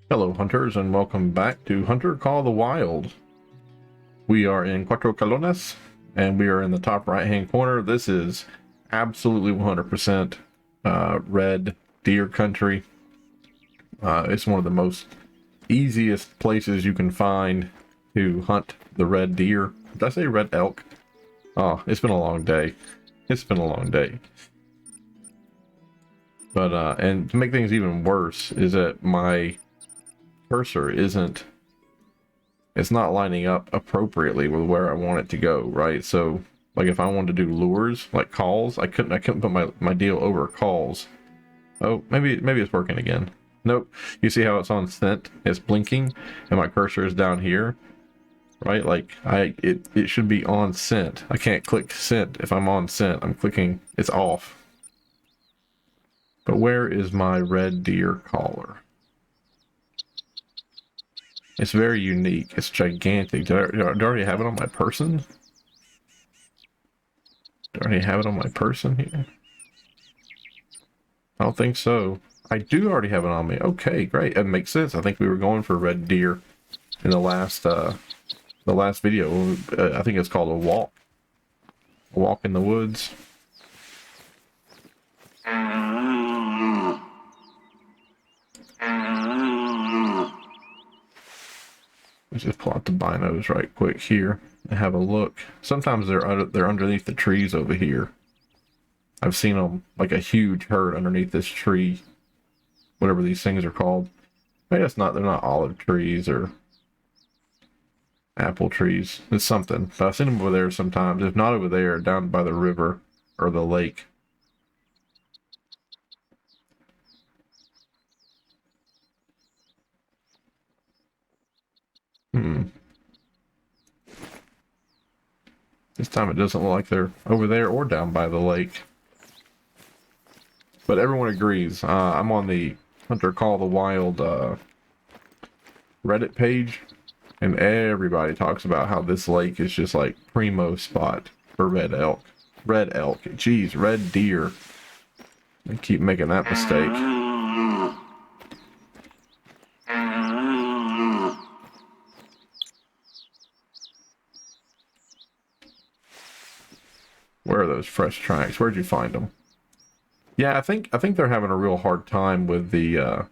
Hello, hunters, and welcome back to Hunter Call of the Wild. We are in Cuatro Calones, and we are in the top right-hand corner. This is absolutely 100% red deer country. It's one of the most easiest places you can find to hunt the red deer. Did I say red elk? Oh, it's been a long day. It's been a long day. But, and to make things even worse is that my cursor it's not lining up appropriately with where I want it to go, right? So like if I wanted to do lures, like calls, I couldn't put my deal over calls. Oh, maybe it's working again. Nope. You see how it's on scent? It's blinking and my cursor is down here, right? Like it should be on scent. I can't click scent if I'm on scent. I'm clicking, it's off. But where is my red deer collar? It's very unique. It's gigantic. Do I already have it on my person? Do I already have it on my person here? I don't think so. I do already have it on me. Okay, great. It makes sense. I think we were going for red deer in the last video. I think it's called a walk. A walk in the woods. Let's just pull out the binos right quick here and have a look. Sometimes they're underneath the trees over here. I've seen them like a huge herd underneath this tree, whatever these things are called. I guess not. They're not olive trees or apple trees. It's something. But I've seen them over there sometimes. If not over there, down by the river or the lake. This time it doesn't look like they're over there or down by the lake. But everyone agrees. I'm on the Hunter Call of the Wild Reddit page, and everybody talks about how this lake is just like primo spot for red elk. Red elk. Geez, red deer. I keep making that mistake. Where are those fresh tracks? Where'd you find them? Yeah, I think they're having a real hard time with the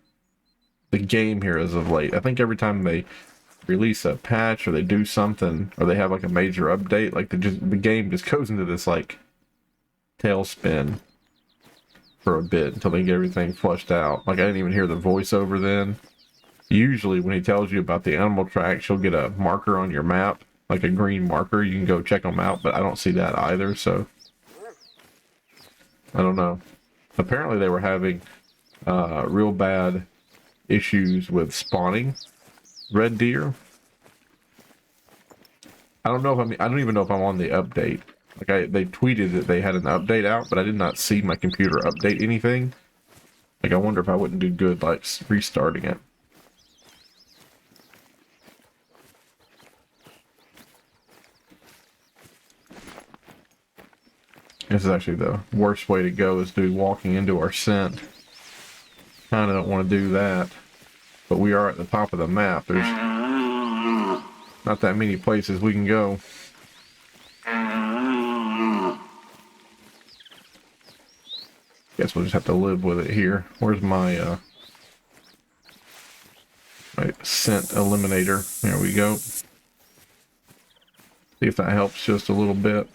game here as of late. I think every time they release a patch or they do something or they have like a major update, like the game just goes into this like tailspin for a bit until they get everything flushed out. Like I didn't even hear the voiceover then. Usually when he tells you about the animal tracks, you'll get a marker on your map, like a green marker. You can go check them out, but I don't see that either, so I don't know. Apparently they were having real bad issues with spawning red deer. I don't know if I don't even know if I'm on the update. Like they tweeted that they had an update out, but I did not see my computer update anything. Like I wonder if I wouldn't do good like restarting it. This is actually the worst way to go, is to be walking into our scent. Kind of don't want to do that, but we are at the top of the map. There's not that many places we can go. Guess we'll just have to live with it here. Where's my my scent eliminator? There we go. See if that helps just a little bit.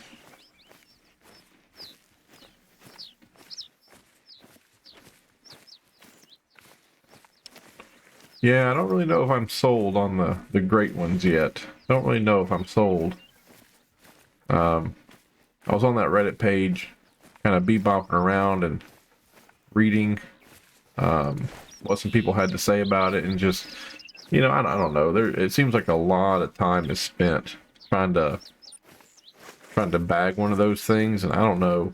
Yeah, I don't really know if I'm sold on the great ones yet. I don't really know if I'm sold. I was on that Reddit page, kind of bebopping around and reading what some people had to say about it, and just, you know, I don't know. It seems like a lot of time is spent trying to bag one of those things, and I don't know.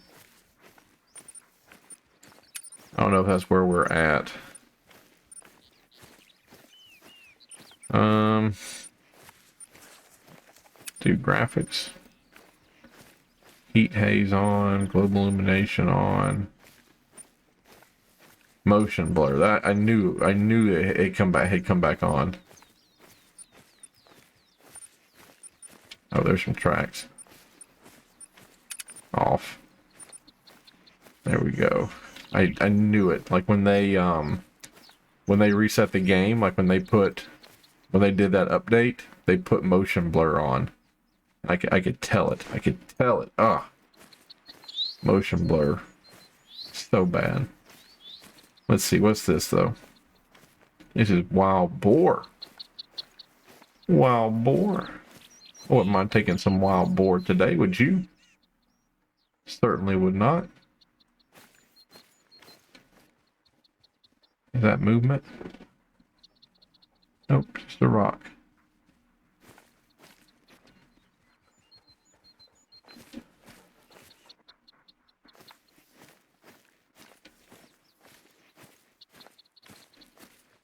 I don't know if that's where we're at. Do graphics. Heat haze on, global illumination on. Motion blur. That I knew it come back had come back on. Oh, there's some tracks. Off. There we go. I knew it. Like when they reset the game, like when they did that update, they put motion blur on. I could tell it. I could tell it. Ah. Motion blur. So bad. Let's see, what's this though? This is wild boar. Wild boar. I wouldn't mind taking some wild boar today, would you? Certainly would not. Is that movement? Nope, just a rock.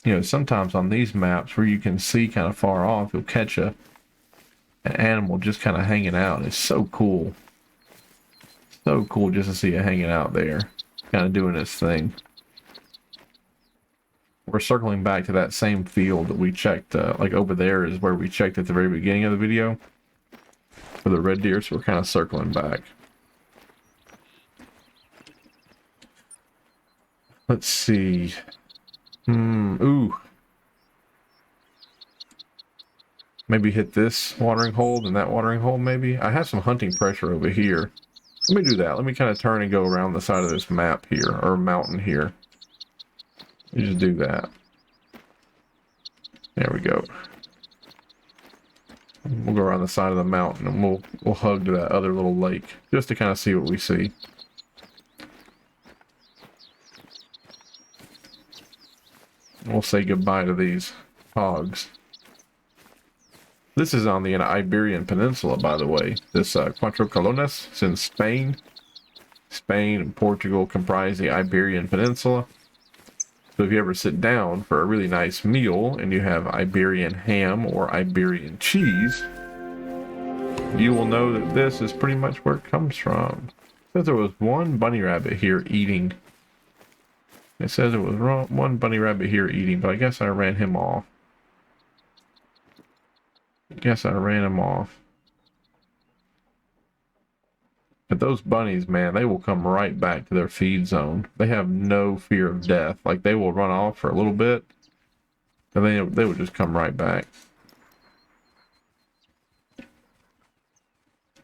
You know, sometimes on these maps where you can see kind of far off, you'll catch an animal just kind of hanging out. It's so cool. So cool just to see it hanging out there, kind of doing its thing. We're circling back to that same field that we checked, like over there is where we checked at the very beginning of the video for the red deer, so we're kind of circling back. Let's see. Ooh. Maybe hit this watering hole and that watering hole, maybe? I have some hunting pressure over here. Let me do that. Let me kind of turn and go around the side of this map here, or mountain here. You just do that. There we go. We'll go around the side of the mountain and we'll hug to that other little lake just to kind of see what we see. We'll say goodbye to these hogs. This is on the Iberian Peninsula, by the way. This Cuatro Colones, it's in Spain. Spain and Portugal comprise the Iberian Peninsula. So if you ever sit down for a really nice meal and you have Iberian ham or Iberian cheese, you will know that this is pretty much where it comes from. It says there was one bunny rabbit here eating. It says there was one bunny rabbit here eating, but I guess I ran him off. But those bunnies, man, they will come right back to their feed zone. They have no fear of death. Like, they will run off for a little bit, and they will just come right back.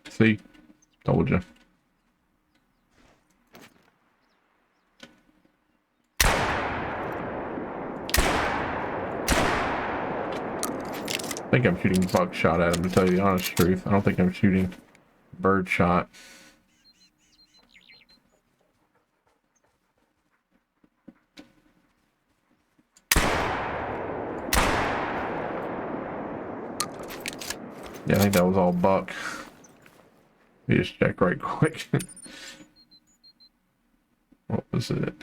See? Told you. I think I'm shooting buckshot at him, to tell you the honest truth. I don't think I'm shooting bird shot. Yeah, I think that was all buck. Let me just check right quick. What was it?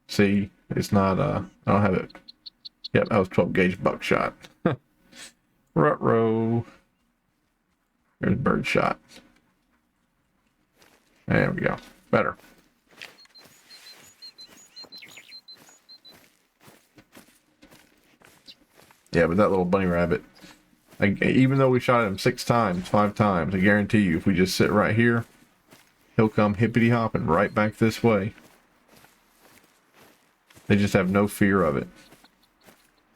See, it's not, I don't have it. Yep, that was 12 gauge buckshot. Rut-row. There's bird shot. There we go. Better. Yeah, but that little bunny rabbit, even though we shot at him 5 times, I guarantee you, if we just sit right here, he'll come hippity hopping right back this way. They just have no fear of it.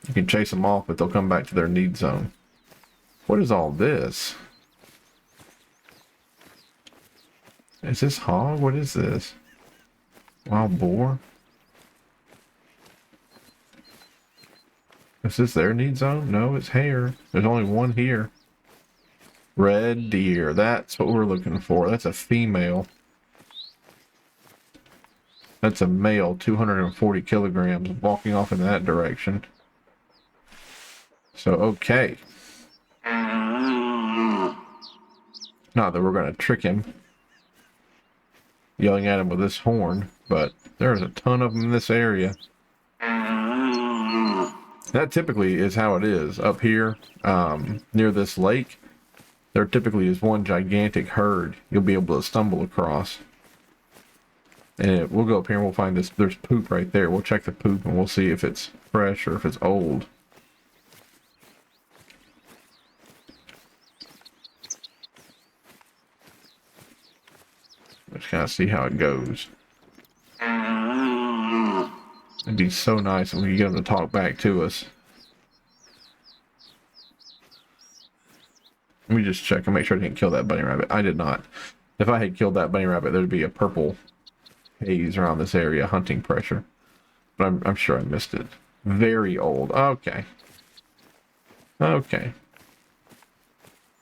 You can chase them off, but they'll come back to their need zone. What is all this? Is this hog? What is this? Wild boar? Is this their need zone? No, it's hare. There's only one here. Red deer. That's what we're looking for. That's a female. That's a male, 240 kilograms, walking off in that direction. So, okay. Not that we're going to trick him, yelling at him with this horn, but there's a ton of them in this area. That typically is how it is up here, near this lake. There typically is one gigantic herd you'll be able to stumble across. And we'll go up here and we'll find this. There's poop right there. We'll check the poop and we'll see if it's fresh or if it's old. Let's kind of see how it goes. It'd be so nice if we could get them to talk back to us. Let me just check and make sure I didn't kill that bunny rabbit. I did not. If I had killed that bunny rabbit, there'd be a purple haze around this area, hunting pressure. But I'm sure I missed it. Very old. Okay. Okay.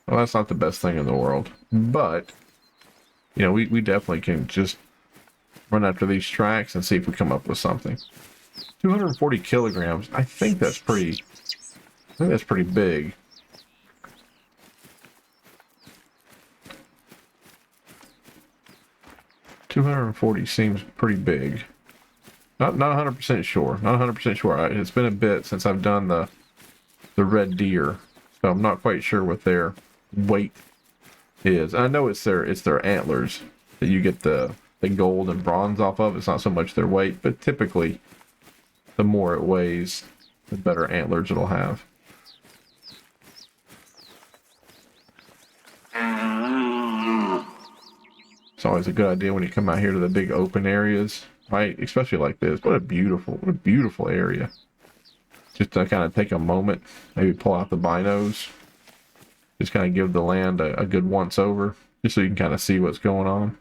Well, that's not the best thing in the world. But, you know, we definitely can just run after these tracks and see if we come up with something. 240 kilograms. I think that's pretty big. $240 seems pretty big. Not 100% sure. Not 100% sure. It's been a bit since I've done the red deer, so I'm not quite sure what their weight is. I know it's their antlers that you get the gold and bronze off of. It's not so much their weight, but typically the more it weighs, the better antlers it'll have. It's always a good idea when you come out here to the big open areas, right? Especially like this. What a beautiful area. Just to kind of take a moment, maybe pull out the binos, just kind of give the land a good once over, just so you can kind of see what's going on.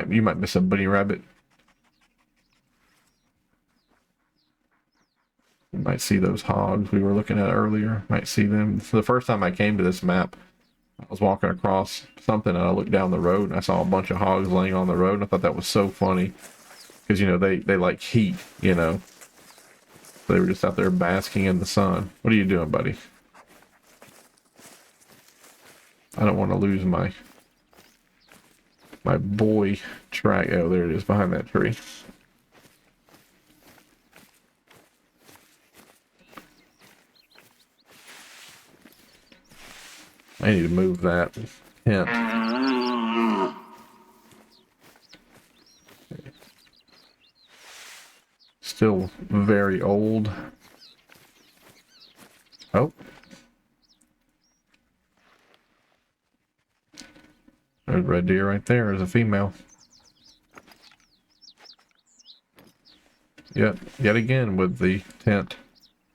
You might miss a bunny rabbit. You might see those hogs we were looking at earlier. Might see them. So the first time I came to this map, I was walking across something and I looked down the road and I saw a bunch of hogs laying on the road, and I thought that was so funny because, you know, they like heat, you know. They were just out there basking in the sun. What are you doing, buddy? I don't want to lose my boy track. Oh, there it is behind that tree. I need to move that tent. Still very old. Oh. There's a red deer right there. There's a female. Yet again with the tent.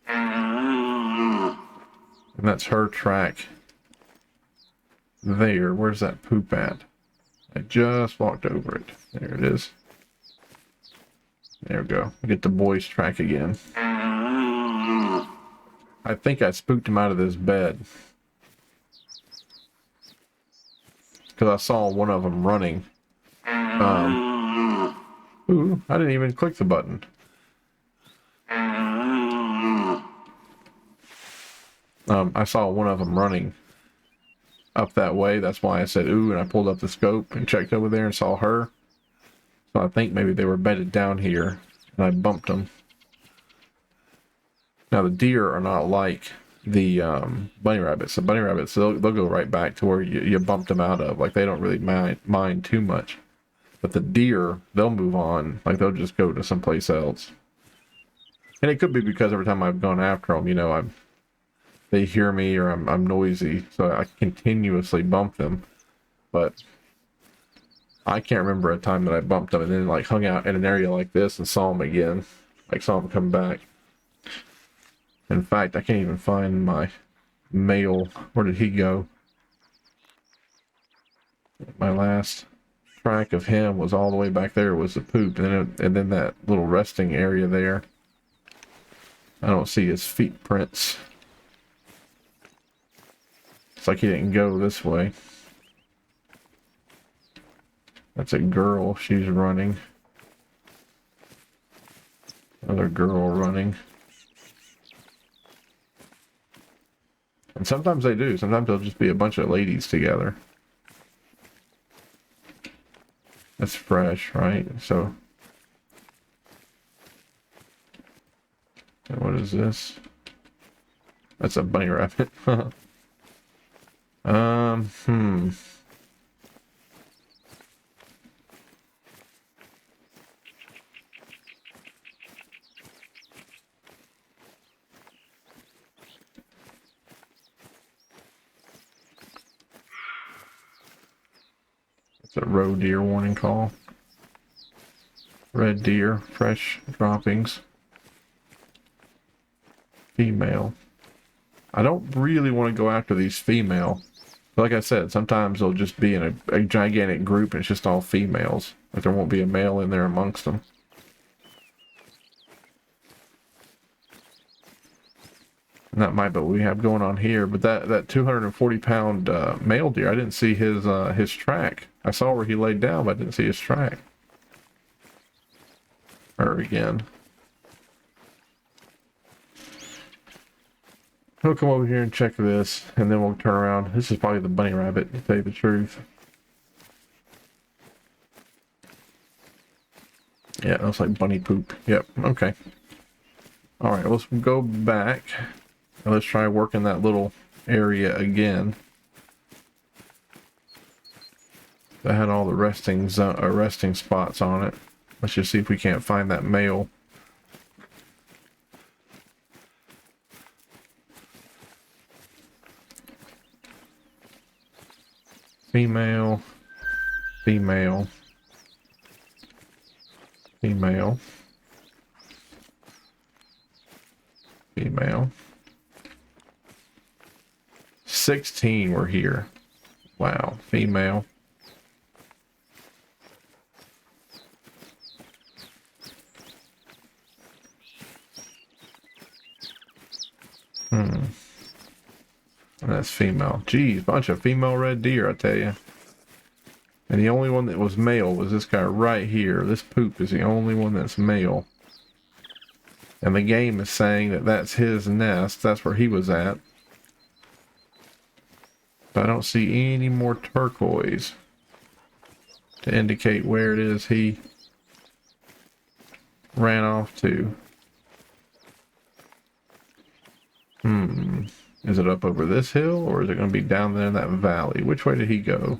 And that's her track. There. Where's that poop at? I just walked over it. There it is. There we go. Get the boy's track again. I think I spooked him out of this bed. Because I saw one of them running. Ooh, I didn't even click the button. I saw one of them running up that way. That's why I said ooh, and I pulled up the scope and checked over there and saw her. So I think maybe they were bedded down here and I bumped them. Now the deer are not like the bunny rabbits. The bunny rabbits, they'll go right back to where you bumped them out of. Like they don't really mind too much. But the deer, they'll move on. Like they'll just go to someplace else. And it could be because every time I've gone after them, you know, they hear me or I'm noisy, so I continuously bump them. But I can't remember a time that I bumped them and then like hung out in an area like this and saw them again. Like saw them come back. In fact, I can't even find my male. Where did he go? My last track of him was all the way back there was the poop, and then that little resting area there. I don't see his feet prints. It's like he didn't go this way. That's a girl. She's running. Another girl running. And sometimes they do. Sometimes they'll just be a bunch of ladies together. That's fresh, right? So, what is this? That's a bunny rabbit. It's a roe deer warning call. Red deer, fresh droppings. Female. I don't really want to go after these female. Like I said, sometimes they'll just be in a gigantic group and it's just all females. Like there won't be a male in there amongst them. And that might be what we have going on here. But that 240-pound male deer, I didn't see his track. I saw where he laid down, but I didn't see his track. Or again. We'll come over here and check this, and then we'll turn around. This is probably the bunny rabbit, to tell you the truth. Yeah, it looks like bunny poop. Yep, okay. Alright, let's go back. And let's try working that little area again. That had all the resting spots on it. Let's just see if we can't find that male. Female, female, female, female. 16 were here. Wow, female. And that's female. Geez, bunch of female red deer, I tell you. And the only one that was male was this guy right here. This poop is the only one that's male. And the game is saying that that's his nest. That's where he was at. But I don't see any more turquoise to indicate where it is he ran off to. Is it up over this hill, or is it going to be down there in that valley? Which way did he go?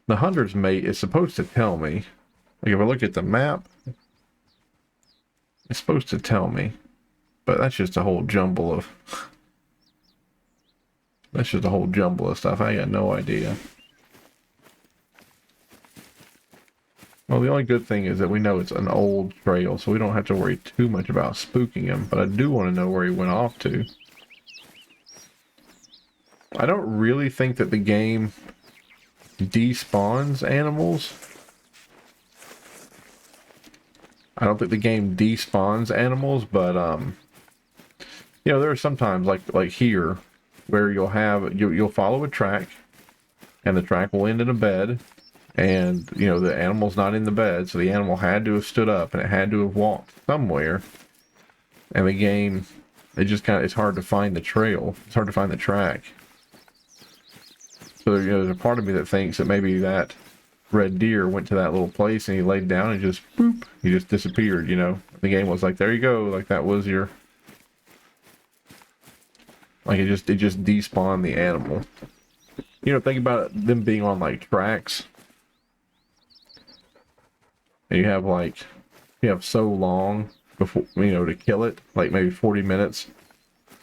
The hunter's mate is supposed to tell me. Like if I look at the map, it's supposed to tell me. But that's just a whole jumble of... That's just a whole jumble of stuff. I got no idea. Well, the only good thing is that we know it's an old trail, so we don't have to worry too much about spooking him. But I do want to know where he went off to. I don't really think that the game despawns animals. I don't think the game despawns animals, but you know, there are sometimes like here where you'll follow a track, and the track will end in a bed. And, you know, the animal's not in the bed, so the animal had to have stood up and it had to have walked somewhere. And the game, it's hard to find the trail. It's hard to find the track. So, you know, there's a part of me that thinks that maybe that red deer went to that little place and he laid down and just, boop, he just disappeared, you know. The game was like, there you go, like that was your... Like it just despawned the animal. You know, think about them being on like tracks. And you have so long before, you know, to kill it, like maybe 40 minutes.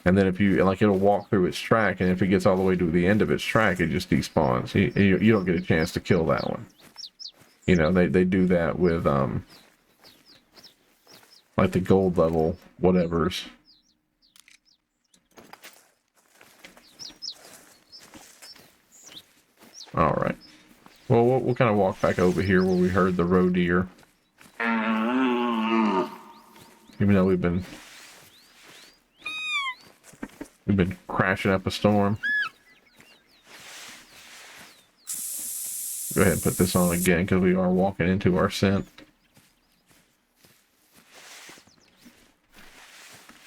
And then if you, like, it'll walk through its track, and if it gets all the way to the end of its track, it just despawns. You don't get a chance to kill that one. You know, they do that with, like the gold level whatevers. Alright. Well, we'll kind of walk back over here where we heard the roe deer. Even though we've been crashing up a storm. Go ahead and put this on again because we are walking into our scent.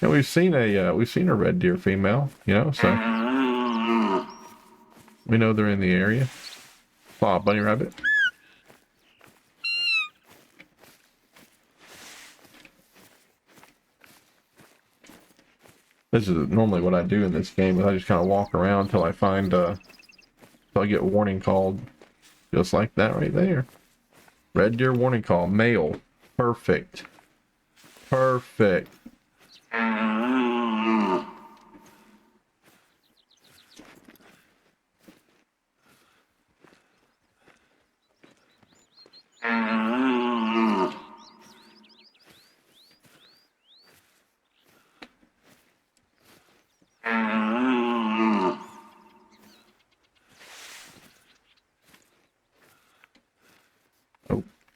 And we've seen a red deer female, you know, so we know they're in the area. Saw a bunny rabbit. This is normally what I do in this game, is I just kind of walk around till I find, till I get warning called. Just like that right there. Red deer warning call, male. Perfect. Perfect.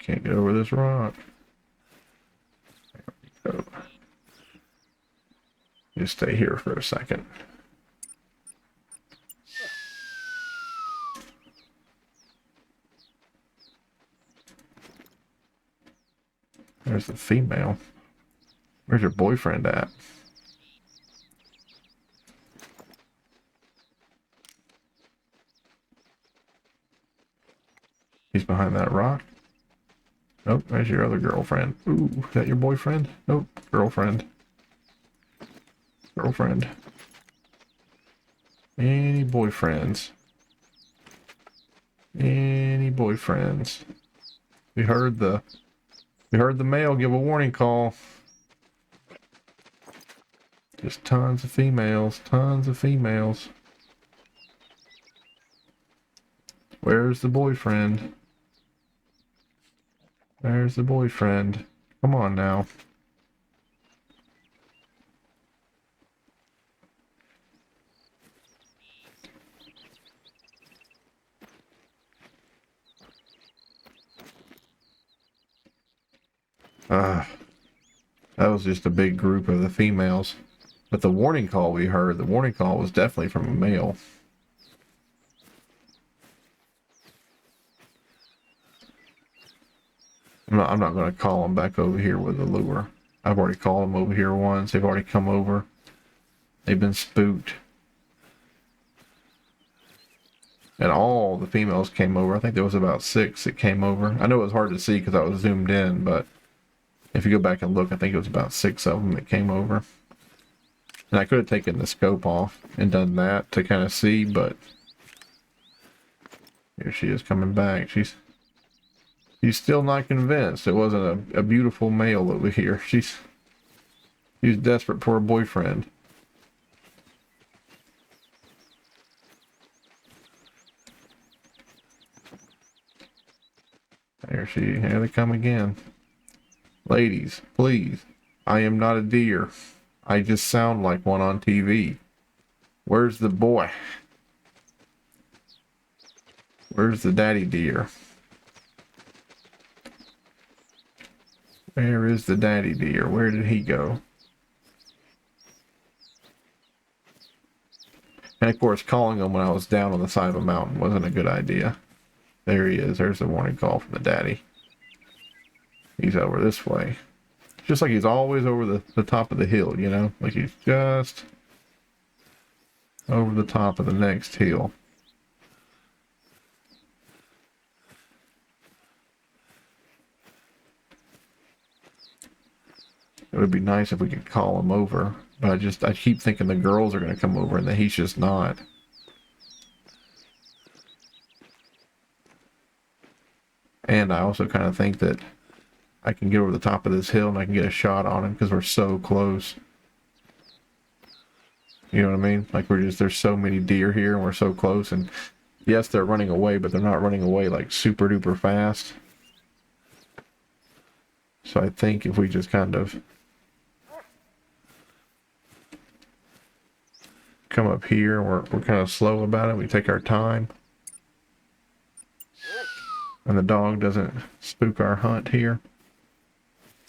Can't get over this rock. There we go. Just stay here for a second. There's the female. Where's your boyfriend at? He's behind that rock. Nope, there's your other girlfriend. Ooh, is that your boyfriend? Nope, girlfriend. Girlfriend. Any boyfriends? Any boyfriends? We heard the male give a warning call. Just tons of females, tons of females. Where's the boyfriend? There's the boyfriend. Come on now. That was just a big group of the females. But the warning call we heard, the warning call was definitely from a male. I'm not going to call them back over here with the lure. I've already called them over here once. They've already come over. They've been spooked. And all the females came over. I think there was about 6 that came over. I know it was hard to see because I was zoomed in, but if you go back and look, I think it was about 6 of them that came over. And I could have taken the scope off and done that to kind of see, but here she is coming back. She's still not convinced. It wasn't a beautiful male over here. She's desperate for a boyfriend. Here they come again. Ladies, please. I am not a deer. I just sound like one on TV. Where's the boy? Where's the daddy deer? Where is the daddy deer? Where did he go? And of course, calling him when I was down on the side of a mountain wasn't a good idea. There he is. There's the warning call from the daddy. He's over this way. Just like he's always over the top of the hill, you know? Like he's just over the top of the next hill. It would be nice if we could call him over, but I keep thinking the girls are going to come over and that he's just not. And I also kind of think that I can get over the top of this hill and I can get a shot on him because we're so close. You know what I mean? Like there's so many deer here and we're so close, and yes, they're running away, but they're not running away like super duper fast. So I think if we just kind of come up here and we're kind of slow about it, we take our time, and the dog doesn't spook our hunt here,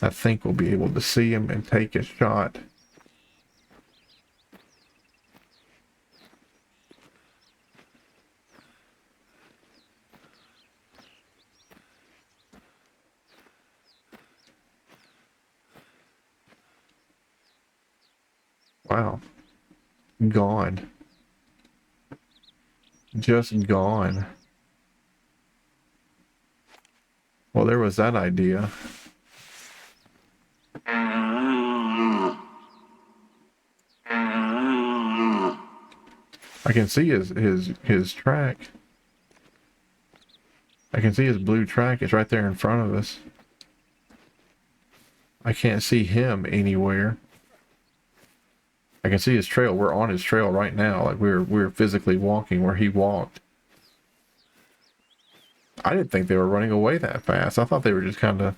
I think we'll be able to see him and take a shot. Wow. Gone. Just gone. Well, there was that idea. I can see his track. I can see his blue track. It's right there in front of us. I can't see him anywhere. I can see his trail. We're on his trail right now. Like we're physically walking where he walked. I didn't think they were running away that fast. I thought they were just kind of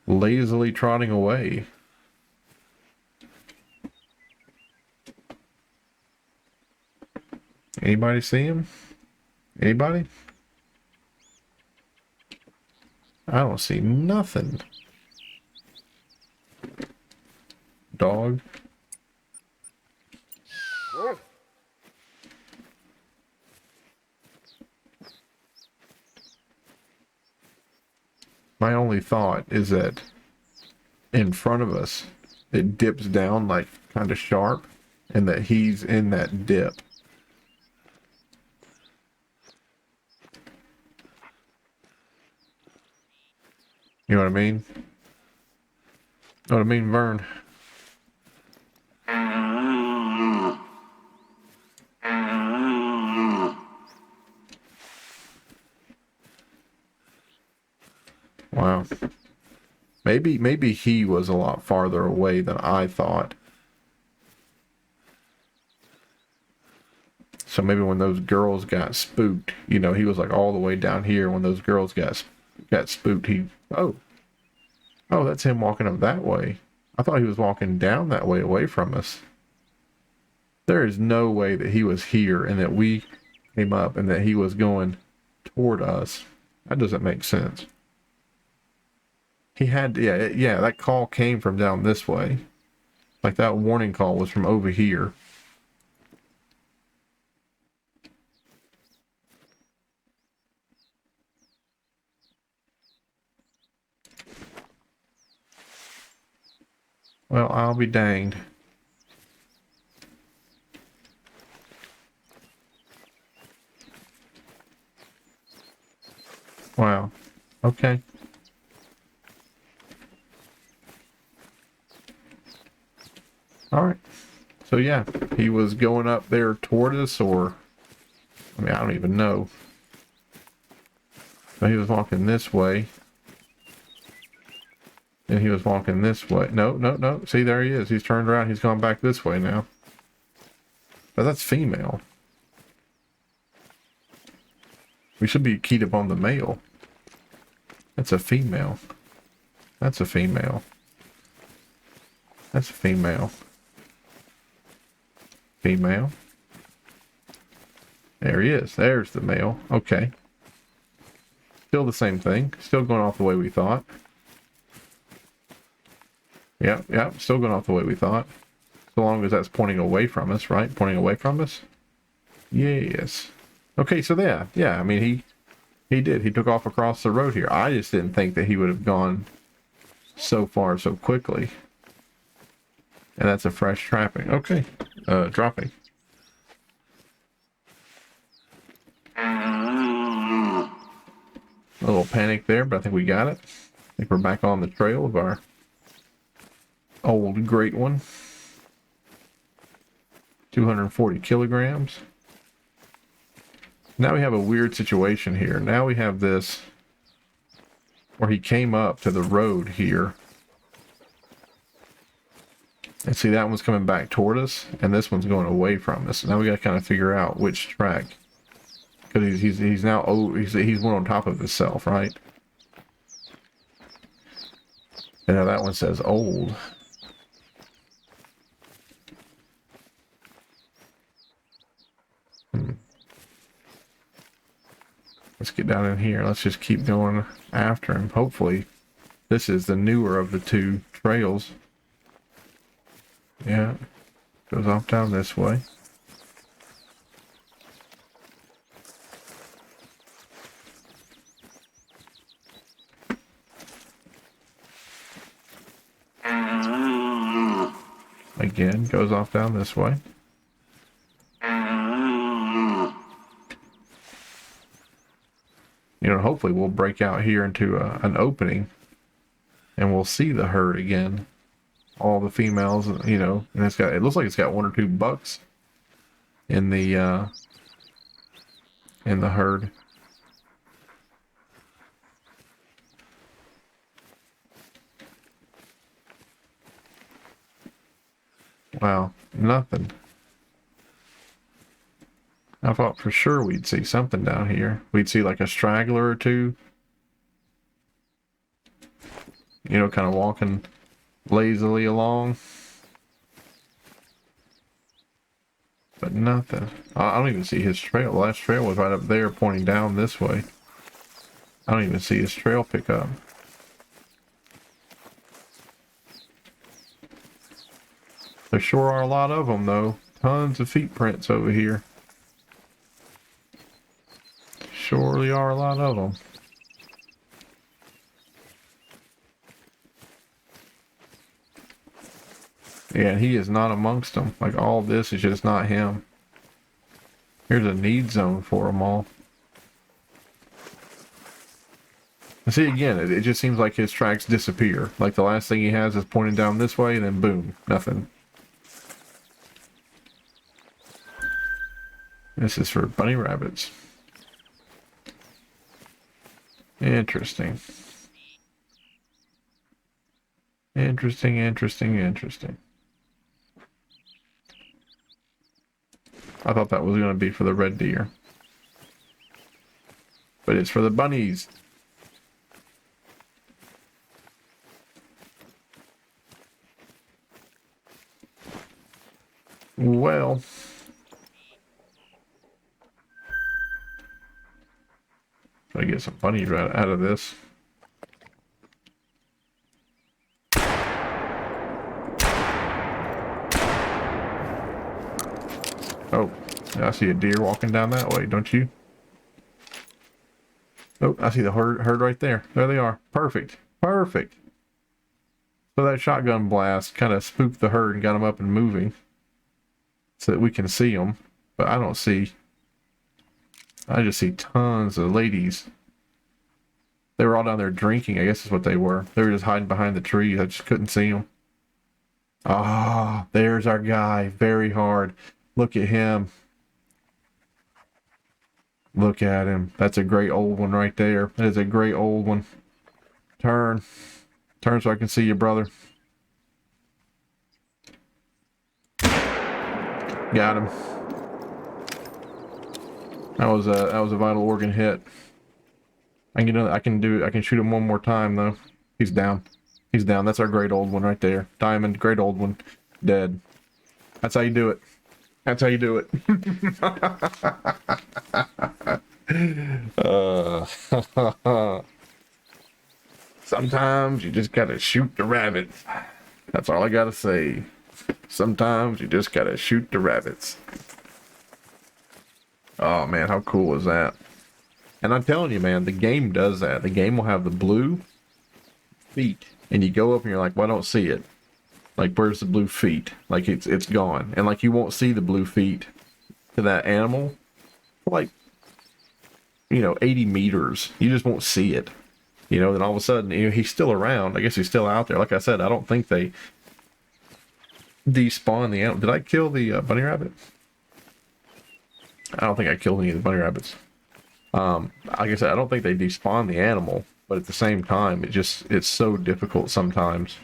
lazily trotting away. Anybody see him? Anybody? I don't see nothing. Dog. My only thought is that in front of us, it dips down like kind of sharp, and that he's in that dip. You know what I mean? Know what I mean, Vern? Wow. Maybe he was a lot farther away than I thought. So maybe when those girls got spooked, you know, he was like all the way down here. When those girls got spooked, oh, that's him walking up that way. I thought he was walking down that way away from us. There is no way that he was here and that we came up and that he was going toward us. That doesn't make sense. He had, yeah, that call came from down this way. Like that warning call was from over here. Well, I'll be danged. Wow. Okay. All right. So yeah, he was going up there toward us, or I mean, I don't even know. So he was walking this way. And he was walking this way. No. See, there he is. He's turned around. He's gone back this way now. But that's female. We should be keyed up on the male. That's a female. That's a female. That's a female. Female. There he is. There's the male. Okay. Still the same thing. Still going off the way we thought. Yep. Still going off the way we thought. So long as that's pointing away from us, right? Pointing away from us? Yes. Okay, so yeah. I mean, he did. He took off across the road here. I just didn't think that he would have gone so far so quickly. And that's a fresh trapping. Okay. Dropping. A little panic there, but I think we got it. I think we're back on the trail of our old great one. 240 kilograms. Now we have a weird situation here. Now we have this where he came up to the road here. And see, that one's coming back toward us, and this one's going away from us. Now we got to kind of figure out which track. Because he's now, he's one on top of himself, right? And now that one says old. Let's get down in here. Let's just keep going after him. Hopefully, this is the newer of the two trails. Yeah. Goes off down this way. Again, goes off down this way. You know, hopefully we'll break out here into an opening and we'll see the herd again. All the females, you know, and it looks like it's got one or two bucks in the herd. Wow, nothing. I thought for sure we'd see something down here. We'd see like a straggler or two. You know, kind of walking lazily along. But nothing. I don't even see his trail. The last trail was right up there pointing down this way. I don't even see his trail pickup. There sure are a lot of them, though. Tons of feet prints over here. Surely are a lot of them. Yeah, he is not amongst them. Like, all this is just not him. Here's a need zone for them all. And see, again, it just seems like his tracks disappear. Like, the last thing he has is pointing down this way, and then boom, nothing. This is for bunny rabbits. Interesting. Interesting, interesting, interesting. I thought that was going to be for the red deer. But it's for the bunnies. Well. Try to get some bunnies right out of this. Oh, I see a deer walking down that way, don't you? Oh, I see the herd right there. There they are. Perfect. Perfect. So that shotgun blast kind of spooked the herd and got them up and moving so that we can see them. But I don't see... I just see tons of ladies. They were all down there drinking, I guess is what they were. They were just hiding behind the trees. I just couldn't see them. Ah, there's our guy. Very hard. Look at him. Look at him. That's a great old one right there. That is a great old one. Turn. Turn so I can see you, brother. Got him. That was a vital organ hit. I can shoot him one more time though. He's down. He's down. That's our great old one right there. Diamond, great old one. Dead. That's how you do it. That's how you do it. Sometimes you just gotta shoot the rabbits. That's all I gotta say. Sometimes you just gotta shoot the rabbits. Oh man, how cool is that? And I'm telling you, man, the game does that. The game will have the blue feet, and you go up and you're like, well, I don't see it. Like, where's the blue feet? Like, it's gone. And like, you won't see the blue feet to that animal for like, 80 meters. You just won't see it. Then all of a sudden, he's still around. I guess he's still out there. Like I said, I don't think they despawn the animal. Did I kill the bunny rabbit? I don't think I killed any of the bunny rabbits. Like I said, I don't think they despawn the animal, but at the same time, it's so difficult sometimes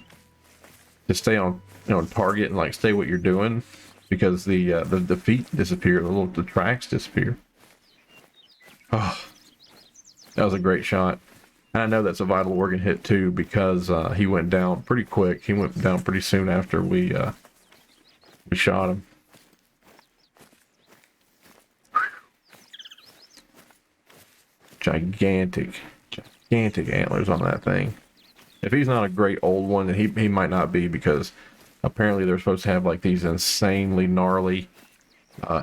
to stay on target and like stay what you're doing because the feet disappear, the tracks disappear. Oh, that was a great shot. And I know that's a vital organ hit too because he went down pretty quick. He went down pretty soon after we shot him. Gigantic antlers on that thing. If he's not a great old one, then he might not be, because apparently they're supposed to have like these insanely gnarly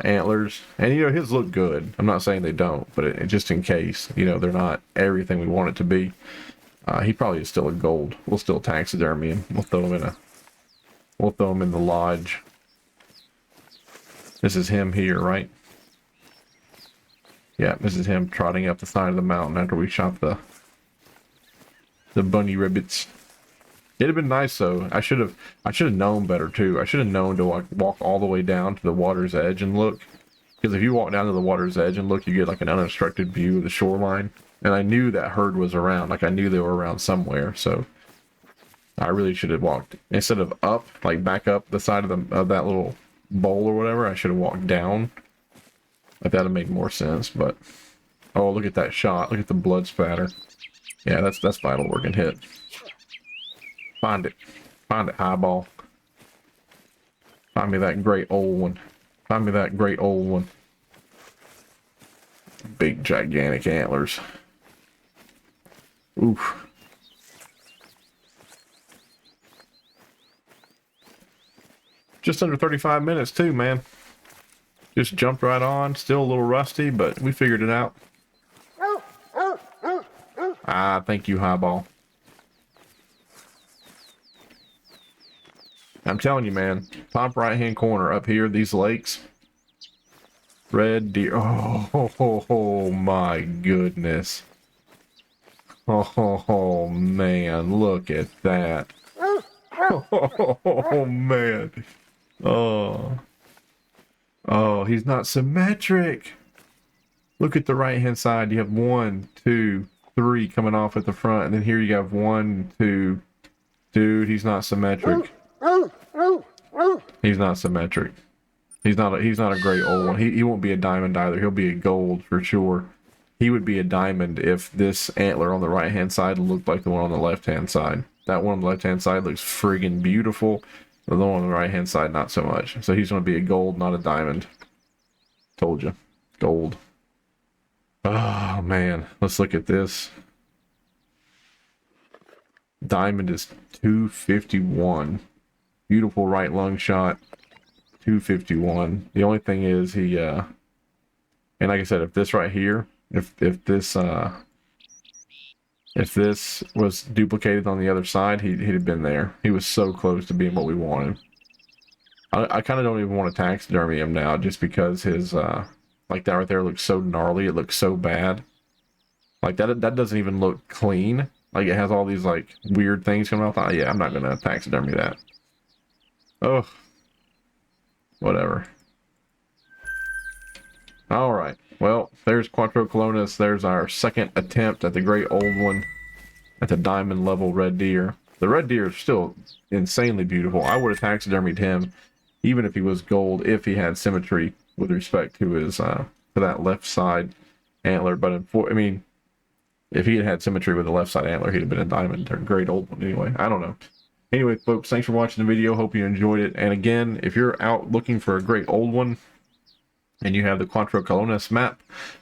antlers, and his look good. I'm not saying they don't, but just in case, they're not everything we want it to be. He probably is still a gold. We'll still taxidermy him. We'll throw him in the lodge. This is him here, right? Yeah, this is him trotting up the side of the mountain after we shot the bunny rabbits. It'd have been nice though. I should have known better too. I should have known to walk all the way down to the water's edge and look. Because if you walk down to the water's edge and look, you get like an unobstructed view of the shoreline. And I knew that herd was around. Like, I knew they were around somewhere. So I really should have walked, instead of up, like back up the side of that little bowl or whatever, I should have walked down. Like, that'd make more sense. But oh, look at that shot. Look at the blood spatter. Yeah, that's vital organ hit. Find it, highball. Find me that great old one. Find me that great old one. Big gigantic antlers. Oof. Just under 35 minutes too, man. Just jumped right on. Still a little rusty, but we figured it out. Ah, thank you, Highball. I'm telling you, man. Top right-hand corner up here, these lakes. Red deer. Oh my goodness. Oh man, look at that. Oh man. Oh. Oh, he's not symmetric. Look at the right-hand side. You have 1, 2, 3 coming off at the front, and then here you have 1, 2. Dude, he's not symmetric. He's not symmetric. He's not a great old one. He won't be a diamond either. He'll be a gold for sure. He would be a diamond if this antler on the right-hand side looked like the one on the left-hand side. That one on the left-hand side looks friggin' beautiful. The one on the right-hand side, not so much. So he's going to be a gold, not a diamond. Told you. Gold. Oh, man. Let's look at this. Diamond is 251. Beautiful right lung shot. 251. The only thing is he, and like I said, if this right here, if this was duplicated on the other side, he'd have been there. He was so close to being what we wanted. I kind of don't even want to taxidermy him now, just because his, like that right there looks so gnarly. It looks so bad. Like that doesn't even look clean. Like it has all these like weird things coming off. Yeah, I'm not gonna taxidermy that. Oh, whatever. All right. Well, there's Quattro Colonus. There's our second attempt at the great old one, at the diamond level red deer. The red deer is still insanely beautiful. I would have taxidermied him, even if he was gold, if he had symmetry with respect to his to that left side antler. But I mean, if he had symmetry with the left side antler, he'd have been a diamond or great old one anyway. I don't know. Anyway, folks, thanks for watching the video. Hope you enjoyed it. And again, if you're out looking for a great old one and you have the Quattro Colonus map,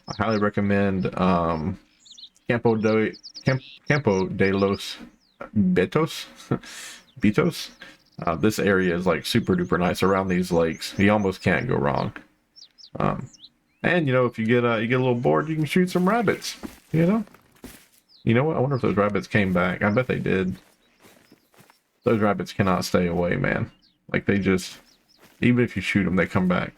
I highly recommend Campo de los Betos. Betos. This area is like super duper nice around these lakes. You almost can't go wrong. And you know, if you get a little bored, you can shoot some rabbits. You know what? I wonder if those rabbits came back. I bet they did. Those rabbits cannot stay away, man. Like they just, even if you shoot them, they come back.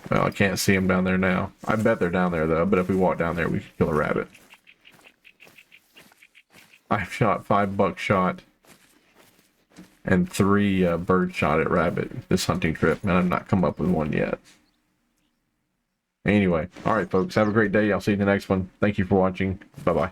Well, I can't see them down there now. I bet they're down there though. But if we walk down there, we could kill a rabbit. I've shot 5 buckshot and 3 bird shot at rabbit this hunting trip, and I've not come up with one yet. Anyway, all right, folks, have a great day. I'll see you in the next one. Thank you for watching. Bye-bye.